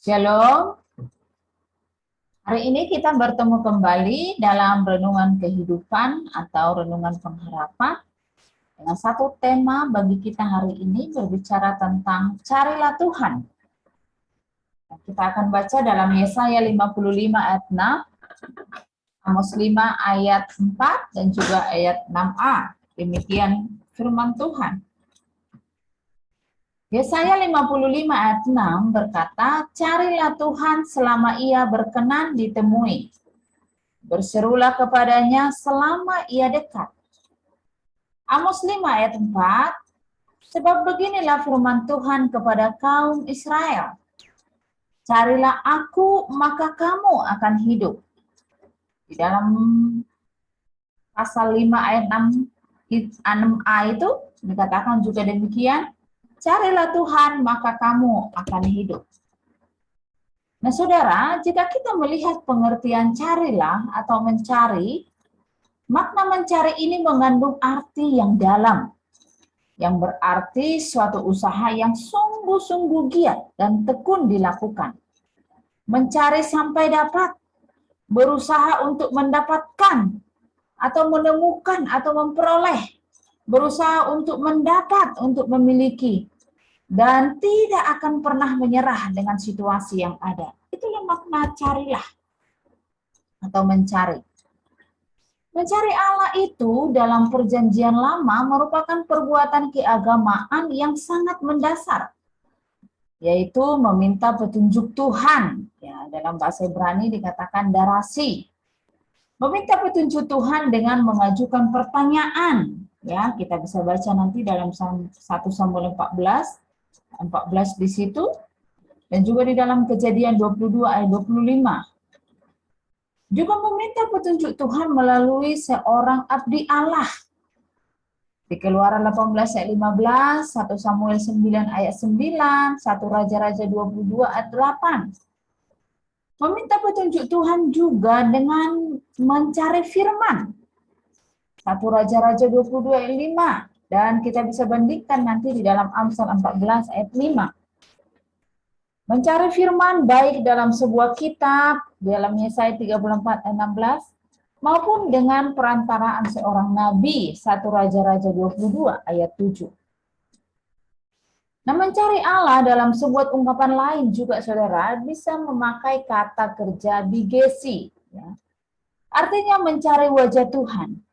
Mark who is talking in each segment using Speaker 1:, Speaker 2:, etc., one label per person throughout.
Speaker 1: Shalom, hari ini kita bertemu kembali dalam renungan kehidupan atau renungan pengharapan dengan satu tema bagi kita hari ini berbicara tentang carilah Tuhan. Kita akan baca dalam Yesaya 55 ayat 6, Amos 5 ayat 4 dan juga ayat 6a. Demikian firman Tuhan. Yesaya 55 ayat 6 berkata, carilah Tuhan selama ia berkenan ditemui. Berserulah kepadanya selama ia dekat. Amos 5 ayat 4, sebab beginilah firman Tuhan kepada kaum Israel. Carilah aku, maka kamu akan hidup. Di dalam pasal 5 ayat 6a itu dikatakan juga demikian, carilah Tuhan, maka kamu akan hidup. Nah, saudara, jika kita melihat pengertian carilah atau mencari, makna mencari ini mengandung arti yang dalam, yang berarti suatu usaha yang sungguh-sungguh giat dan tekun dilakukan. Mencari sampai dapat, berusaha untuk mendapatkan, atau menemukan atau memperoleh, berusaha untuk mendapat, untuk memiliki, dan tidak akan pernah menyerah dengan situasi yang ada. Itulah makna carilah atau mencari. Mencari Allah itu dalam perjanjian lama merupakan perbuatan keagamaan yang sangat mendasar, yaitu meminta petunjuk Tuhan. Ya, dalam bahasa Ibrani dikatakan darasi. Meminta petunjuk Tuhan dengan mengajukan pertanyaan. Ya, kita bisa baca nanti dalam 1 Samuel 14 di situ, dan juga di dalam Kejadian 22 ayat 25. Juga meminta petunjuk Tuhan melalui seorang abdi Allah. Di Keluaran 18 ayat 15, 1 Samuel 9 ayat 9, 1 Raja-Raja 22 ayat 8. Meminta petunjuk Tuhan juga dengan mencari firman. 1 Raja-Raja 22 ayat 5. Dan kita bisa bandingkan nanti di dalam Amsal 14 ayat 5. Mencari firman baik dalam sebuah kitab, dalam Yesaya 34 ayat 16, maupun dengan perantaraan seorang nabi, 1 Raja-Raja 22 ayat 7. Nah, mencari Allah dalam sebuah ungkapan lain juga, saudara, bisa memakai kata kerja bigesi. Ya. Artinya mencari wajah Tuhan,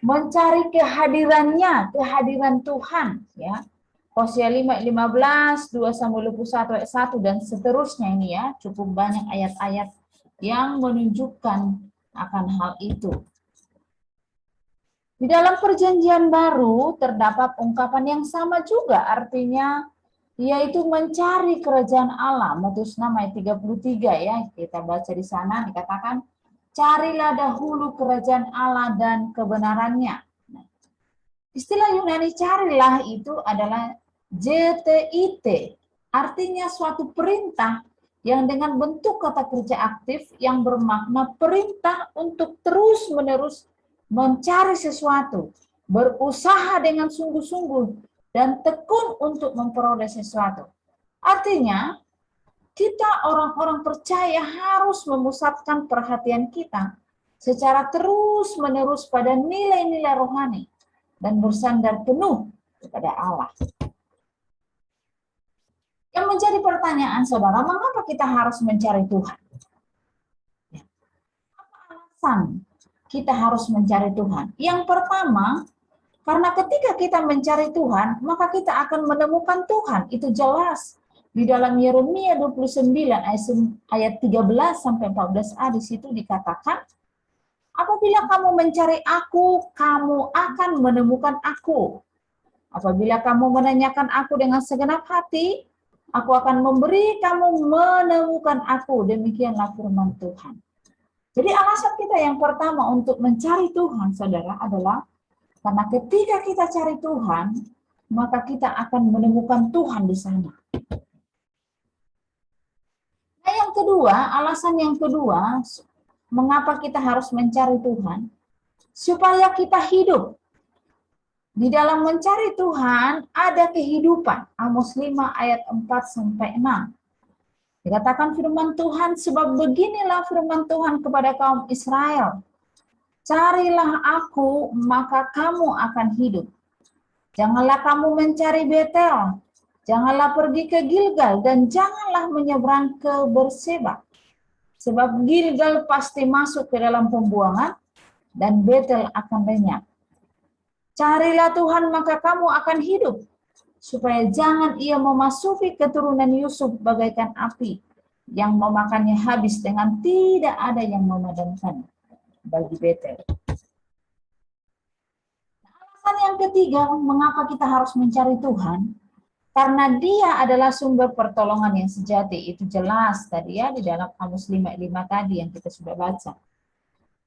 Speaker 1: mencari kehadirannya, kehadiran Tuhan. Ya. Hosea 5 ayat 15, 2 Samuel 21 ayat 1, dan seterusnya ini ya, cukup banyak ayat-ayat yang menunjukkan akan hal itu. Di dalam perjanjian baru terdapat ungkapan yang sama juga, artinya yaitu mencari kerajaan Allah. Matius 6 ayat 33 ya, kita baca di sana dikatakan, carilah dahulu kerajaan Allah dan kebenarannya. Nah, istilah Yunani carilah itu adalah JTIT, artinya suatu perintah yang dengan bentuk kata kerja aktif yang bermakna perintah untuk terus-menerus mencari sesuatu, berusaha dengan sungguh-sungguh, dan tekun untuk memperoleh sesuatu. Artinya, kita orang-orang percaya harus memusatkan perhatian kita secara terus-menerus pada nilai-nilai rohani dan bersandar penuh kepada Allah. Yang menjadi pertanyaan, saudara, mengapa kita harus mencari Tuhan? Apa alasan kita harus mencari Tuhan? Yang pertama, karena ketika kita mencari Tuhan, maka kita akan menemukan Tuhan. Itu jelas. Di dalam Yeremia 29 ayat 13 sampai 14a di situ dikatakan, apabila kamu mencari aku, kamu akan menemukan aku. Apabila kamu menanyakan aku dengan segenap hati, aku akan memberi kamu menemukan aku. Demikianlah firman Tuhan. Jadi alasan kita yang pertama untuk mencari Tuhan, saudara, adalah karena ketika kita cari Tuhan, maka kita akan menemukan Tuhan di sana. Nah, yang kedua, alasan yang kedua, mengapa kita harus mencari Tuhan? Supaya kita hidup. Di dalam mencari Tuhan ada kehidupan. Amos 5 ayat 4 sampai 6. Dikatakan firman Tuhan, sebab beginilah firman Tuhan kepada kaum Israel. Carilah aku, maka kamu akan hidup. Janganlah kamu mencari Betel. Janganlah pergi ke Gilgal, dan janganlah menyeberang ke Berseba. Sebab Gilgal pasti masuk ke dalam pembuangan, dan Betel akan lenyap. Carilah Tuhan, maka kamu akan hidup, supaya jangan ia memasuki keturunan Yusuf bagaikan api, yang memakannya habis dengan tidak ada yang memadamkan bagi Betel. Alasan yang ketiga, mengapa kita harus mencari Tuhan? Karena Dia adalah sumber pertolongan yang sejati. Itu jelas tadi ya di dalam Amos 5:5 tadi yang kita sudah baca.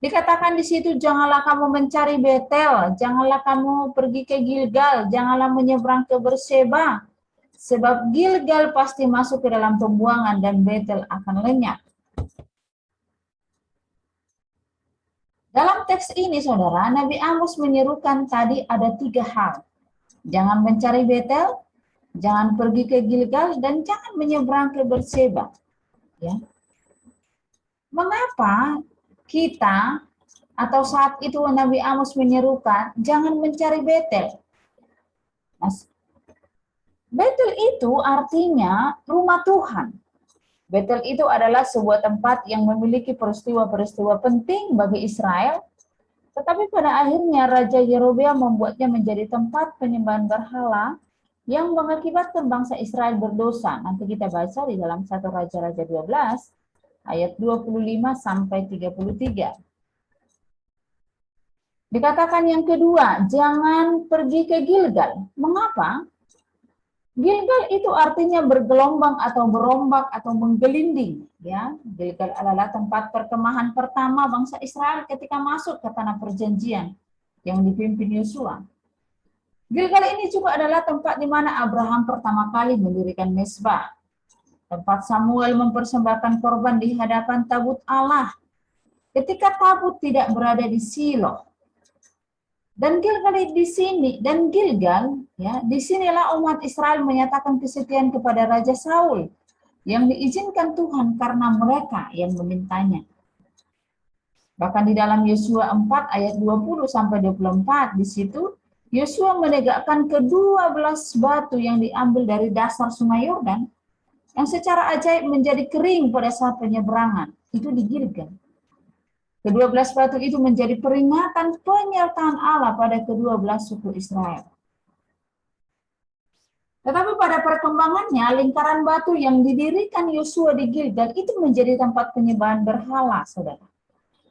Speaker 1: Dikatakan di situ, janganlah kamu mencari Betel, janganlah kamu pergi ke Gilgal, janganlah menyeberang ke Berseba, sebab Gilgal pasti masuk ke dalam pembuangan dan Betel akan lenyap. Dalam teks ini, saudara, Nabi Amos menyerukan tadi ada 3 hal. Jangan mencari Betel, jangan pergi ke Gilgal, dan jangan menyeberang ke Berseba. Ya. Mengapa kita atau saat itu Nabi Amos menyerukan jangan mencari Betel? Betel itu artinya rumah Tuhan. Betel itu adalah sebuah tempat yang memiliki peristiwa-peristiwa penting bagi Israel, tetapi pada akhirnya Raja Yerobeam membuatnya menjadi tempat penyembahan berhala yang mengakibatkan bangsa Israel berdosa. Nanti kita baca di dalam 1 Raja-Raja 12 ayat 25 sampai 33. Dikatakan yang kedua, jangan pergi ke Gilgal. Mengapa? Gilgal itu artinya bergelombang atau berombak atau menggelinding. Ya, Gilgal adalah tempat perkemahan pertama bangsa Israel ketika masuk ke tanah perjanjian yang dipimpin Yosua. Gilgal ini juga adalah tempat di mana Abraham pertama kali mendirikan mezbah. Tempat Samuel mempersembahkan korban di hadapan tabut Allah. Ketika tabut tidak berada di Silo. Dan Gilgal di sini, dan Gilgal, ya, disinilah umat Israel menyatakan kesetiaan kepada Raja Saul yang diizinkan Tuhan karena mereka yang memintanya. Bahkan di dalam Yosua 4 ayat 20 sampai 24 di situ Yosua menegakkan ke-12 batu yang diambil dari dasar Sungai Yordan yang secara ajaib menjadi kering pada saat penyeberangan. Itu di Gilgal. Ke-12 batu itu menjadi peringatan penyertaan Allah pada ke-12 suku Israel. Tetapi pada perkembangannya, lingkaran batu yang didirikan Yosua di Gilgal itu menjadi tempat penyembahan berhala, saudara.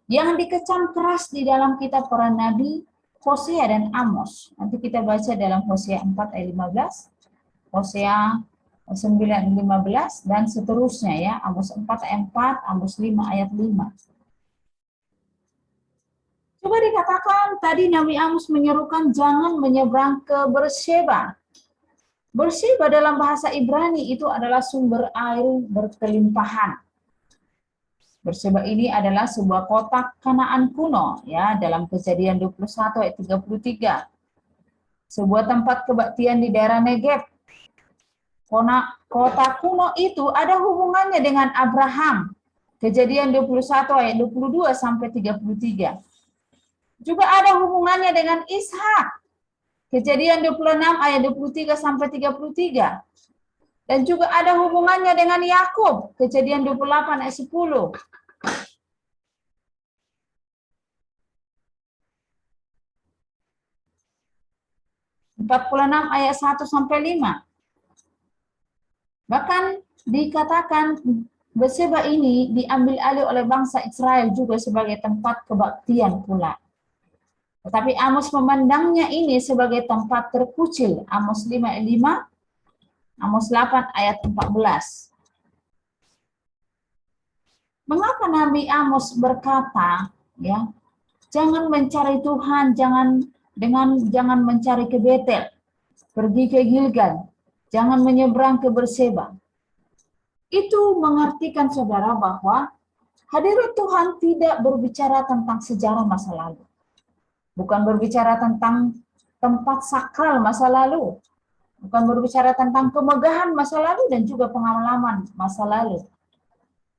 Speaker 1: Yang dikecam keras di dalam kitab para nabi, Hosea dan Amos. Nanti kita baca dalam Hosea 4 ayat 15, Hosea 9:15, dan seterusnya ya, Amos 4 ayat 4, Amos 5 ayat 5. Coba dikatakan tadi Nabi Amos menyerukan jangan menyeberang ke Berseba. Berseba dalam bahasa Ibrani itu adalah sumber air berkelimpahan. Berseba ini adalah sebuah kota Kanaan kuno ya dalam Kejadian 21 ayat 33. Sebuah tempat kebaktian di daerah Negeb. Kota kuno itu ada hubungannya dengan Abraham. Kejadian 21 ayat 22 sampai 33. Juga ada hubungannya dengan Ishak. Kejadian 26 ayat 23 sampai 33. Dan juga ada hubungannya dengan Yakub. Kejadian 28 ayat 10. 46 ayat 1 sampai 5. Bahkan dikatakan Berseba ini diambil alih oleh bangsa Israel juga sebagai tempat kebaktian pula. Tetapi Amos memandangnya ini sebagai tempat terkucil. Amos 5 ayat 5, Amos 8 ayat 14. Mengapa Nabi Amos berkata, ya, jangan mencari Tuhan, jangan mencari ke Betel, pergi ke Gilgal, jangan menyeberang ke Berseba. Itu mengartikan saudara bahwa hadirat Tuhan tidak berbicara tentang sejarah masa lalu. Bukan berbicara tentang tempat sakral masa lalu. Bukan berbicara tentang kemegahan masa lalu dan juga pengalaman masa lalu.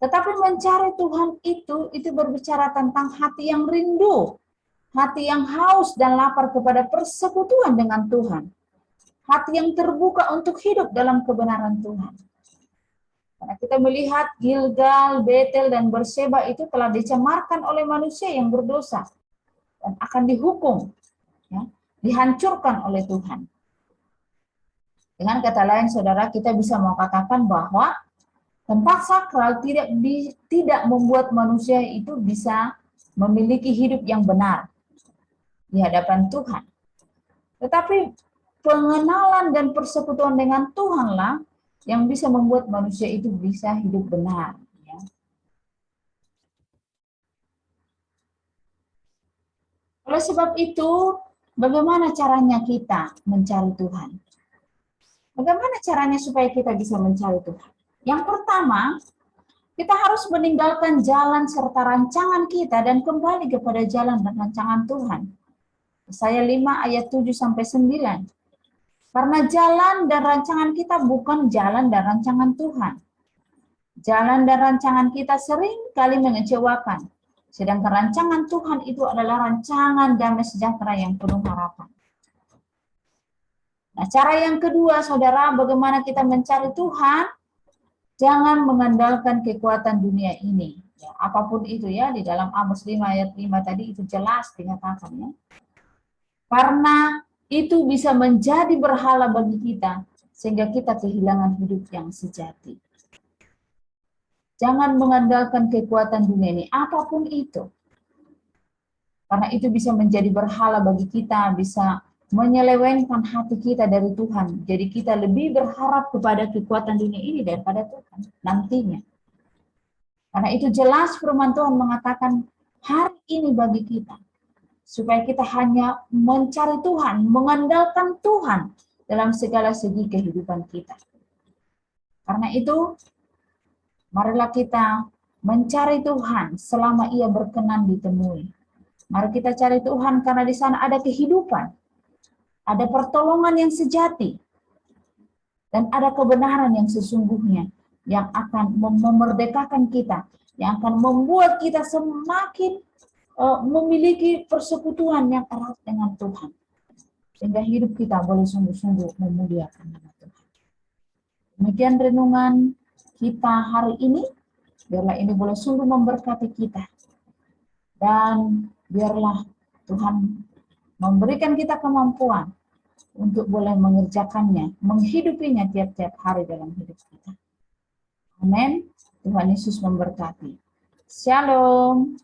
Speaker 1: Tetapi mencari Tuhan itu berbicara tentang hati yang rindu, hati yang haus dan lapar kepada persekutuan dengan Tuhan. Hati yang terbuka untuk hidup dalam kebenaran Tuhan. Karena kita melihat Gilgal, Betel, dan Berseba itu telah dicemarkan oleh manusia yang berdosa dan akan dihukum, ya, dihancurkan oleh Tuhan. Dengan kata lain, saudara, kita bisa mengatakan bahwa tempat sakral tidak membuat manusia itu bisa memiliki hidup yang benar di hadapan Tuhan. Tetapi pengenalan dan persekutuan dengan Tuhanlah yang bisa membuat manusia itu bisa hidup benar. Ya. Oleh sebab itu, bagaimana caranya kita mencari Tuhan? Bagaimana caranya supaya kita bisa mencari Tuhan? Yang pertama, kita harus meninggalkan jalan serta rancangan kita dan kembali kepada jalan dan rancangan Tuhan. Yesaya 5 ayat 7-9. Karena jalan dan rancangan kita bukan jalan dan rancangan Tuhan. Jalan dan rancangan kita sering kali mengecewakan. Sedangkan rancangan Tuhan itu adalah rancangan damai sejahtera yang penuh harapan. Nah, cara yang kedua, saudara, bagaimana kita mencari Tuhan? Jangan mengandalkan kekuatan dunia ini. Ya, apapun itu ya, di dalam Amos 5 ayat 5 tadi itu jelas dikatakan ya. Karena itu bisa menjadi berhala bagi kita, sehingga kita kehilangan hidup yang sejati. Jangan mengandalkan kekuatan dunia ini, apapun itu. Karena itu bisa menjadi berhala bagi kita, bisa menyelewengkan hati kita dari Tuhan. Jadi kita lebih berharap kepada kekuatan dunia ini daripada Tuhan nantinya. Karena itu jelas firman Tuhan mengatakan hari ini bagi kita. Supaya kita hanya mencari Tuhan, mengandalkan Tuhan dalam segala segi kehidupan kita. Karena itu, marilah kita mencari Tuhan selama Ia berkenan ditemui. Mari kita cari Tuhan karena di sana ada kehidupan. Ada pertolongan yang sejati, dan ada kebenaran yang sesungguhnya, yang akan memerdekakan kita, yang akan membuat kita semakin memiliki persekutuan yang erat dengan Tuhan. Sehingga hidup kita boleh sungguh-sungguh memuliakan nama Tuhan. Demikian renungan kita hari ini, biarlah ini boleh sungguh memberkati kita. Dan biarlah Tuhan memberikan kita kemampuan untuk boleh mengerjakannya, menghidupinya tiap-tiap hari dalam hidup kita. Amin. Tuhan Yesus memberkati. Shalom.